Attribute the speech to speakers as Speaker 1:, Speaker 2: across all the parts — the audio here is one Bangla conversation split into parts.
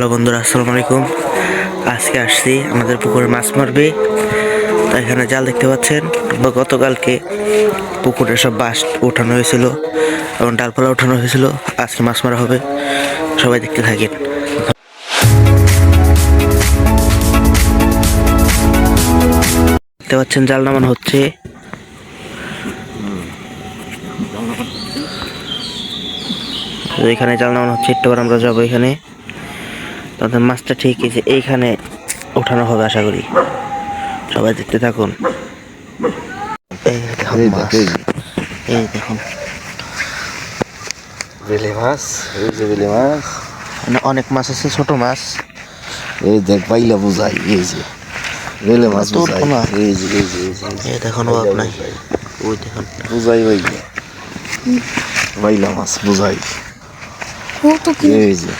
Speaker 1: হ্যালো বন্ধুরা, আসসালামু আলাইকুম। আজকে আসছি আমাদের পুকুরে মাছ মারবে। তো এখানে জাল দেখতে পাচ্ছেন। গতকালকে পুকুরে সব বাঁশ উঠানো হয়েছিল এবং ডালপালা উঠানো হয়েছিল। আজকে মাছ মারা হবে, সবাই দেখতে থাকেন। দেখতে পাচ্ছেন জাল নামানো হচ্ছে। এখানে জাল নামানো হচ্ছে, একটু আমরা যাবো এখানে। তাদের মাছটা ঠিক আছে এইখানে উঠানো হবে আশা করি, সবাই দেখতে থাকুন। এই দেখুন
Speaker 2: বেলে মাছ, এই যে বেলে মাছ,
Speaker 1: অনেক মাছ আছে, ছোট মাছ।
Speaker 2: এই দেখ বাইলা বুঝাই, এই যে বেলে মাছ বুঝাই, এই যে
Speaker 1: এই দেখুন অভাব নাই, ওই দেখুন
Speaker 2: বুঝাই বাইলা, বাইলা মাছ বুঝাই, এই যে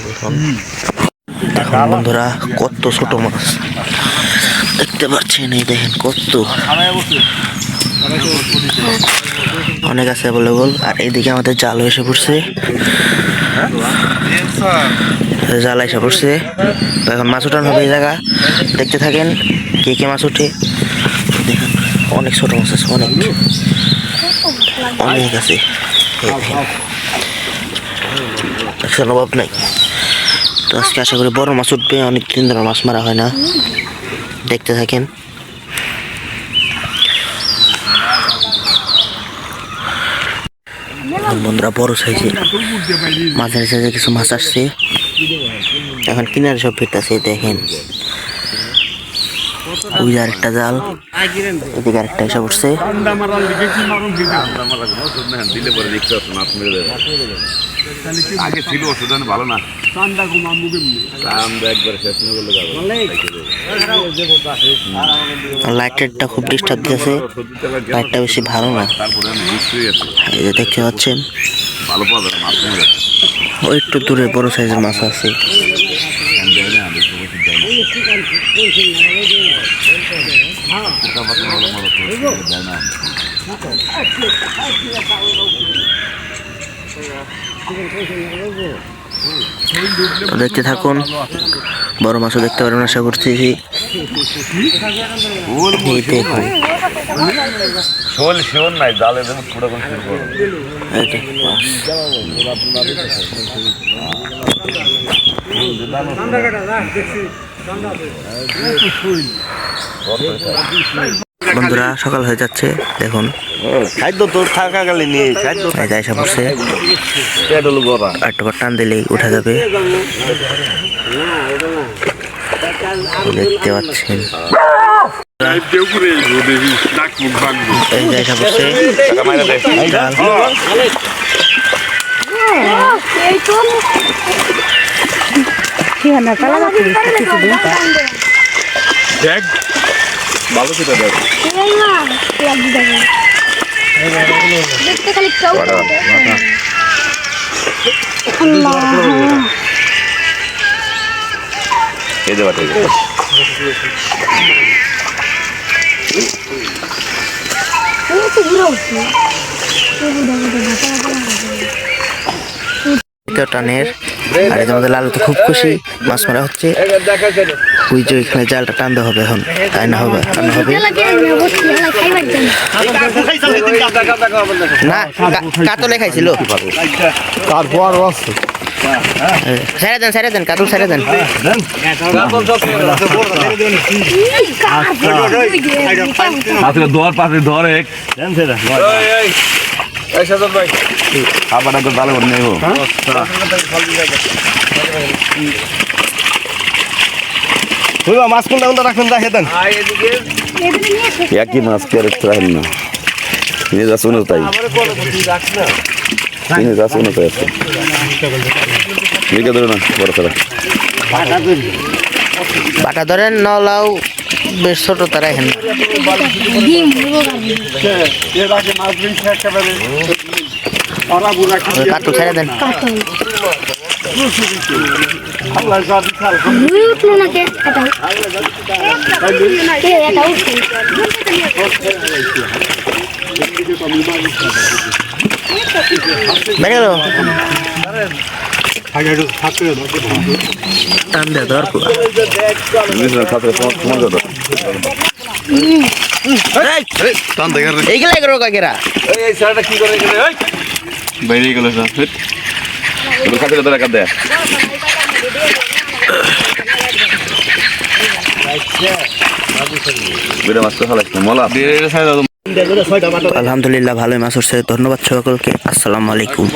Speaker 1: দেখুন। দেখুন বন্ধুরা, কত ছোট মাছ দেখতে পাচ্ছেন। এই দেখেন কত অনেক আছে অ্যাভেলেবল। আর এইদিকে আমাদের জাল এসে পড়ছে, জাল এসে পড়ছে। তো এখন মাছ উঠানো হবে এই জায়গা, দেখতে থাকেন কে কে মাছ উঠে। দেখেন অনেক ছোট মাছ আছে, অনেক অনেক আছে। দেখছেন অভাব নাই। তো আজকে আশা করি বড় মাছ উঠবে, অনেক দিন ধরে মাছ মারা হয় না, দেখতে থাকেন। বন্ধুরা বড় সাইজের মাঝারি সাইজের কিছু মাছ আসছে, এখন কিনারে সব ফিরতেছে। দেখেন ওই আরেকটা জাল, এদিকে আরেকটা এসে পড়ছে। লাইটটা খুব ডিস্টার্ব দিয়েছে, লাইটটা বেশি ভালো না। এই যে দেখতে পাচ্ছেন ওই একটু দূরে বড় সাইজের মাছ আছে। দেখতে থাকুন, বড় মাছও দেখতে পারবেন আশা করতেছি। বন্ধুরা সকাল হয়ে যাচ্ছে, দেখুন
Speaker 2: খাদ্য তোর থাকা গেলে নিয়ে খাদ্য
Speaker 1: এসে পড়ছে। একটু টান দিলেই উঠে যাবে, দেখতে পাচ্ছেন। এই যে এসে পড়ছে
Speaker 2: দেখ ভালো সেটা দেখ এই যে বাটে
Speaker 1: টানের। আর আমাদের লালু তো খুব খুশি, মাছ মারা হচ্ছে। ওই যে ওইখানে জালটা টানতে হবে, এখন তাই না হবে না, কাতলে খাইছিল।
Speaker 2: তারপর আছে
Speaker 1: ছেড়ে দেন কাতল ছেড়ে দেন।
Speaker 2: ধর পাশে ধরে খাবার ভালো করে নেব। মাছ কোনটা কোনটা রাখবেন দেখে দেন, একই মাছ কে রাখেন না, নিয়ে যাচ্ছ না তাই নিয়ে যাচ্ছ না তাই আছে লিখে ধরে না বড় ছাড়া
Speaker 1: বাটা ধরেন, নলাও বেশ ছোট তারা এখানে। কাটু ছেড়ে দেন। বেড়ে গেল টান দে ধর পুরা। এই, এইগুলাই করো কাকেরা।
Speaker 3: বাইরে গেল খাতে দেখা দেয় মাছ তো খালাইছে মলা
Speaker 1: আলহামদুলিল্লাহ ভালোই মাছ উঠছে। ধন্যবাদ সকলকে। আসসালামু আলাইকুম।